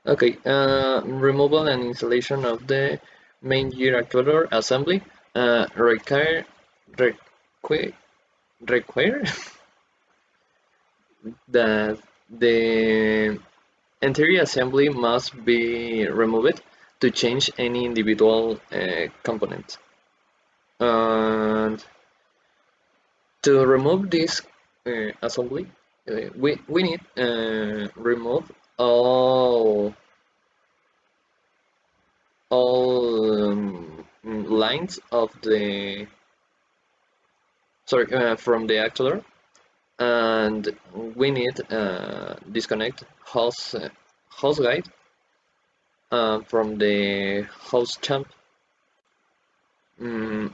Okay, removal and installation of the main gear actuator assembly require require that the entire assembly must be removed to change any individual component. And to remove this assembly, we need remove all lines of the from the actuator, and we need disconnect hose guide from the hose champ. Mm,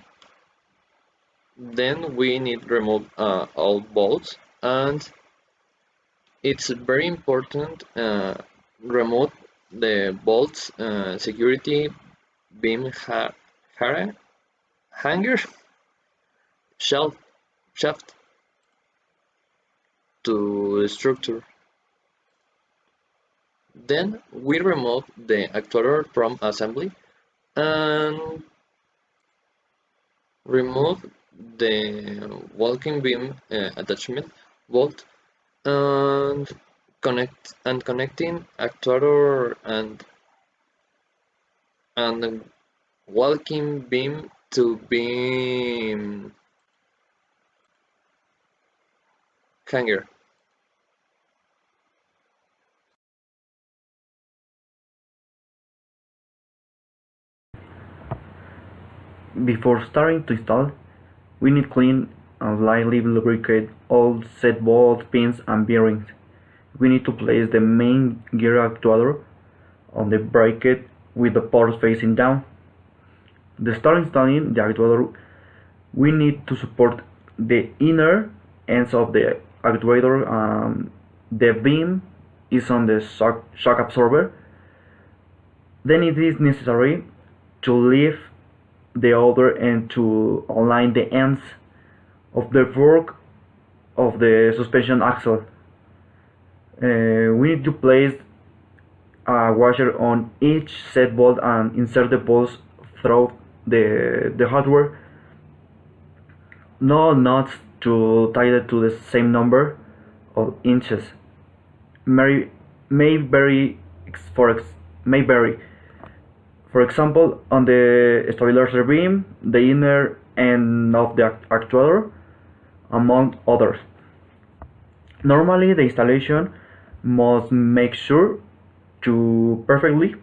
then we need remove all bolts, and it's very important remove the bolts security beam hanger shelf shaft to the structure. Then we remove the actuator from assembly and remove the walking beam attachment bolt and connecting actuator and walking beam to beam hanger. Before starting to install, we need clean and lightly lubricate all set bolts, pins and bearings. We need to place the main gear actuator on the bracket with the ports facing down. To start installing the actuator, we need to support the inner ends of the actuator. The beam is on the shock absorber. Then it is necessary to lift the other end to align the ends of the fork of the suspension axle. We need to place a washer on each set bolt and insert the bolts through the hardware. No nuts to tie it to the same number of inches. May vary may vary. For example, on the stabilizer beam, the inner end of the actuator, among others. Normally, the installation must make sure to perfectly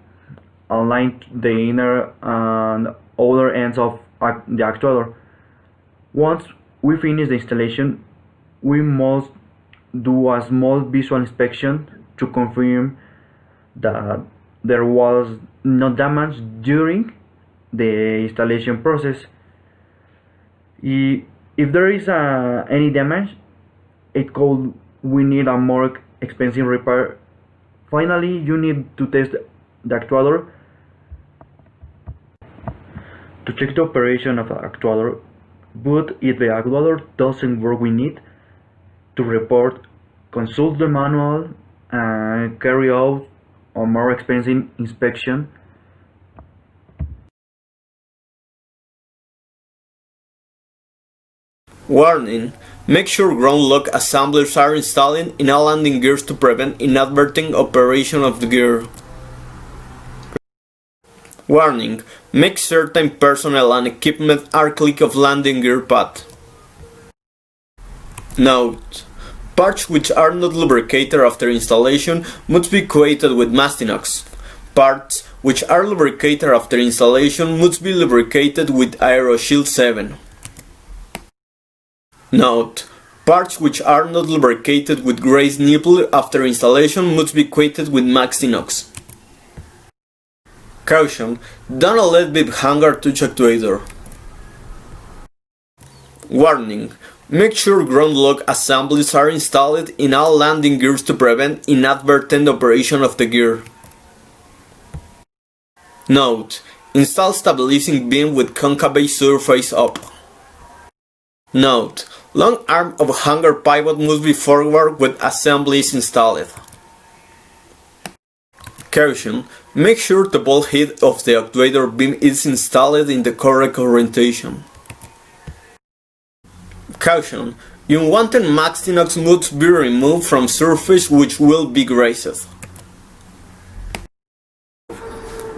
align the inner and outer ends of the actuator. Once we finish the installation, we must do a small visual inspection to confirm that there was no damage during the installation process. If there is any damage, we need a more expensive repair. Finally, you need to test the actuator to check the operation of the actuator. But if the actuator doesn't work, we need to report, consult the manual, and carry out a more expensive inspection. Warning: make sure ground lock assemblers are installed in all landing gears to prevent inadvertent operation of the gear. Warning: make certain personnel and equipment are clear of landing gear path. Note: parts which are not lubricated after installation must be coated with Mastinox. Parts which are lubricated after installation must be lubricated with AeroShield 7. Note: parts which are not lubricated with Grace nipple after installation must be coated with Mastinox. Caution: don't let bib hanger touch actuator. Warning: make sure ground lock assemblies are installed in all landing gears to prevent inadvertent operation of the gear. Note: install stabilizing beam with concave surface up. Note: long arm of hanger pivot must be forward when assembly is installed. Caution: make sure the ball head of the actuator beam is installed in the correct orientation. Caution: unwanted Mastinox must be removed from surface which will be grazed.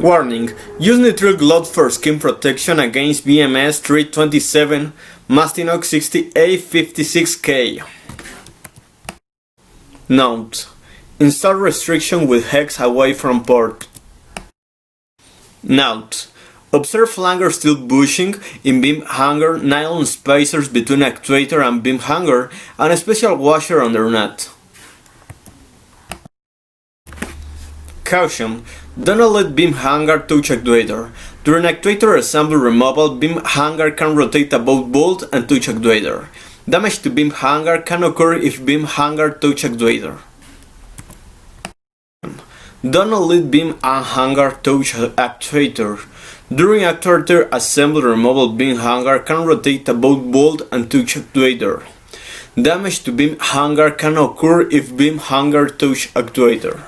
Warning: use nitrile gloves for skin protection against BMS 327 Mastinox 60A56K. Note: install restriction with hex away from port. Note: observe flanger steel bushing in beam hanger, nylon spacers between actuator and beam hanger, and a special washer underneath. Caution: do not let beam hanger touch actuator. During actuator assembly removal, beam hanger can rotate about bolt and touch actuator. Damage to beam hanger can occur if beam hanger touch actuator. Do not let beam and hanger touch actuator. During actuator assembly removal, beam hanger can rotate about bolt and touch actuator. Damage to beam hanger can occur if beam hanger touch actuator.